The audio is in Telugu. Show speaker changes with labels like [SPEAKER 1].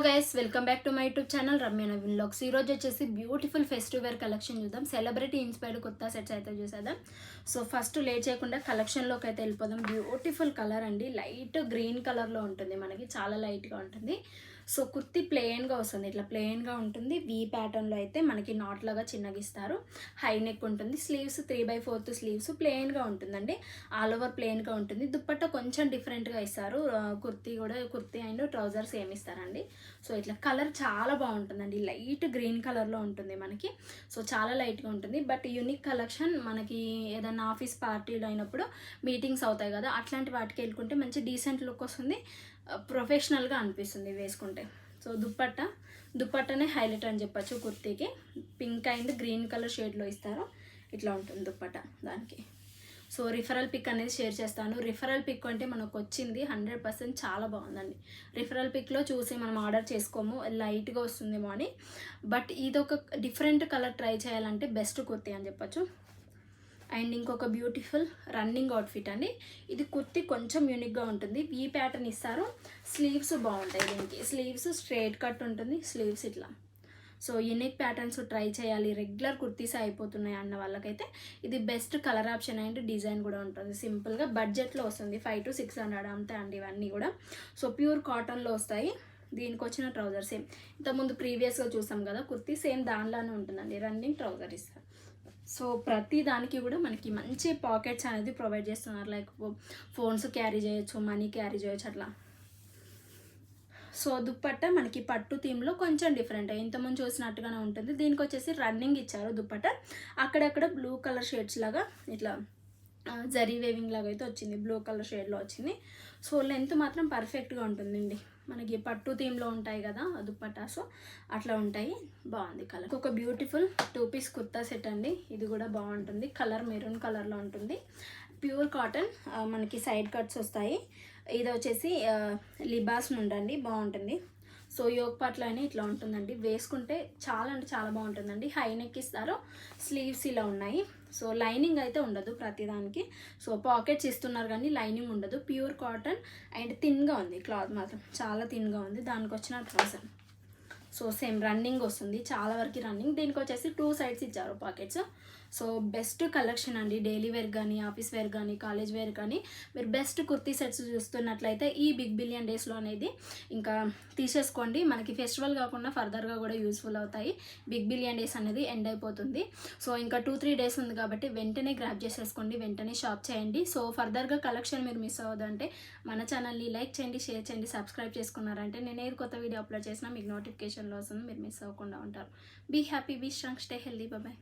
[SPEAKER 1] Guys welcome back to my YouTube channel Ramya Naveen vlogs. ఈ రోజు వచ్చేసి బ్యూటిఫుల్ ఫెస్టివ్ వేర్ కలెక్షన్ చూద్దాం. సెలబ్రిటీ ఇన్స్పైర్డ్ కొత్త సెట్స్ అయితే చూసేద్దాం. సో ఫస్ట్ లేట్ చేయకుండా కలెక్షన్లోకి అయితే వెళ్ళిపోదాం. బ్యూటిఫుల్ కలర్ అండి, లైట్ గ్రీన్ కలర్లో ఉంటుంది, మనకి చాలా లైట్గా ఉంటుంది. సో కుర్తి ప్లెయిన్గా వస్తుంది, ఇట్లా ప్లెయిన్గా ఉంటుంది. వీ ప్యాటర్న్లో అయితే మనకి నాట్ లాగా చిన్నగా ఇస్తారు. హై నెక్ ఉంటుంది, స్లీవ్స్ 3/4 స్లీవ్స్ ప్లెయిన్గా ఉంటుందండి. ఆల్ ఓవర్ ప్లెయిన్గా ఉంటుంది. దుప్పట్టా కొంచెం డిఫరెంట్గా ఇస్తారు. కుర్తీ అండ్ ట్రౌజర్స్ ఏమి ఇస్తారండి. సో ఇట్లా కలర్ చాలా బాగుంటుందండి, లైట్ గ్రీన్ కలర్లో ఉంటుంది మనకి. సో చాలా లైట్గా ఉంటుంది. బట్ యూనిక్ కలెక్షన్, మనకి ఏదైనా ఆఫీస్ పార్టీలు అయినప్పుడు మీటింగ్స్ అవుతాయి కదా, అట్లాంటి వాటికి వెళ్ళుకుంటే మంచి డీసెంట్ లుక్ వస్తుంది, ప్రొఫెషనల్గా అనిపిస్తుంది వేసుకుంటే. సో దుప్పట్టనే హైలైట్ అని చెప్పచ్చు కుర్తీకి. పింక్ అండ్ గ్రీన్ కలర్ షేడ్లో ఇస్తారు. ఇట్లా ఉంటుంది దుప్పట్ట దానికి. సో రిఫరల్ పిక్ అనేది షేర్ చేస్తాను. రిఫరల్ పిక్ అంటే మనకు వచ్చింది 100% చాలా బాగుందండి. రిఫరల్ పిక్లో చూసి మనం ఆర్డర్ చేసుకోము, లైట్గా వస్తుందేమో అని. బట్ ఇది ఒక డిఫరెంట్ కలర్ ట్రై చేయాలంటే బెస్ట్ కుర్తీ అని చెప్పచ్చు. అండ్ ఇంకొక బ్యూటిఫుల్ రన్నింగ్ అవుట్ఫిట్ అండి. ఇది కుర్తీ కొంచెం యూనిక్గా ఉంటుంది. వీ ప్యాటర్న్ ఇస్తారు. స్లీవ్స్ బాగుంటాయి, దీనికి స్లీవ్స్ స్ట్రైట్ కట్ ఉంటుంది, స్లీవ్స్ ఇట్లా. సో యూనిక్ ప్యాటర్న్స్ ట్రై చేయాలి, రెగ్యులర్ కుర్తీస్ అయిపోతున్నాయి అన్న వాళ్ళకైతే ఇది best colour option and design కూడా ఉంటుంది. సింపుల్గా బడ్జెట్లో వస్తుంది, 500 to 600 అంతే అండి ఇవన్నీ కూడా. సో ప్యూర్ కాటన్లో వస్తాయి. దీనికి వచ్చిన ట్రౌజర్ సేమ్ ఇంతకుముందు ప్రీవియస్గా చూసాం కదా కుర్తీ, సేమ్ దానిలానే ఉంటుందండి. రన్నింగ్ ట్రౌజర్ ఇస్తారు. సో ప్రతి దానికి కూడా మనకి మంచి పాకెట్స్ అనేది ప్రొవైడ్ చేస్తున్నారు. లైక్ ఫోన్స్ క్యారీ చేయొచ్చు, మనీ క్యారీ చేయొచ్చు అట్లా. సో దుప్పట్ట మనకి పట్టు థీమ్లో కొంచెం డిఫరెంట్, ఇంతకుముందు చూసినట్టుగానే ఉంటుంది. దీనికి వచ్చేసి రన్నింగ్ ఇచ్చారు దుప్పట్ట. అక్కడక్కడ బ్లూ కలర్ షేడ్స్ లాగా ఇట్లా జరీ వేవింగ్ లాగా అయితే వచ్చింది, బ్లూ కలర్ షేడ్లో వచ్చింది. సో లెంత్ మాత్రం పర్ఫెక్ట్గా ఉంటుందండి. మనకి పట్టు థీమ్లో ఉంటాయి కదా దుప్పట్టా, సో అట్లా ఉంటాయి. బాగుంది కలర్. ఒక బ్యూటిఫుల్ 2 పీస్ కుర్తా సెట్ అండి. ఇది కూడా బాగుంటుంది. కలర్ మెరూన్ కలర్లో ఉంటుంది. ప్యూర్ కాటన్, మనకి సైడ్ కట్స్ వస్తాయి. ఇది వచ్చేసి లిబాస్ నుండి బాగుంటుంది. సో యోగ్ పార్ట్లో అయినా ఇట్లా ఉంటుందండి, వేసుకుంటే చాలా అంటే చాలా బాగుంటుందండి. హై నెక్ ఇస్తారు, స్లీవ్స్ ఇలా ఉన్నాయి. సో లైనింగ్ అయితే ఉండదు ప్రతిదానికి. సో పాకెట్స్ ఇస్తున్నారు కానీ లైనింగ్ ఉండదు. ప్యూర్ కాటన్ అండ్ థిన్గా ఉంది, క్లాత్ మాత్రం చాలా థిన్గా ఉంది. దానికి వచ్చిన ట్రౌజర్ సో సేమ్ రన్నింగ్ వస్తుంది, చాలా వరకు రన్నింగ్. దీనికి వచ్చేసి 2 సైడ్స్ ఇచ్చారు పాకెట్స్. సో బెస్ట్ కలెక్షన్ అండి. డైలీ వేర్ కానీ, ఆఫీస్ వేర్ కానీ, కాలేజ్ వేర్ కానీ మీరు బెస్ట్ కుర్తీ సెట్స్ చూస్తున్నట్లయితే ఈ బిగ్ బిలియన్ డేస్లో అనేది ఇంకా తీసేసుకోండి. మనకి ఫెస్టివల్ కాకుండా ఫర్దర్గా కూడా యూస్ఫుల్ అవుతాయి. బిగ్ బిలియన్ డేస్ అనేది ఎండ్ అయిపోతుంది. సో ఇంకా 2-3 డేస్ ఉంది కాబట్టి వెంటనే గ్రాప్ చేసేసుకోండి, వెంటనే షాప్ చేయండి. సో ఫర్దర్గా కలెక్షన్ మీరు మిస్ అవ్వదంటే మన ఛానల్ని లైక్ చేయండి, షేర్ చేయండి, సబ్స్క్రైబ్ చేసుకున్నారంటే నేను ఏది కొత్త వీడియో అప్లోడ్ చేసినా మీకు నోటిఫికేషన్లో వస్తుంది, మీరు మిస్ అవ్వకుండా ఉంటారు. Be happy, be strong, stay healthy, bye.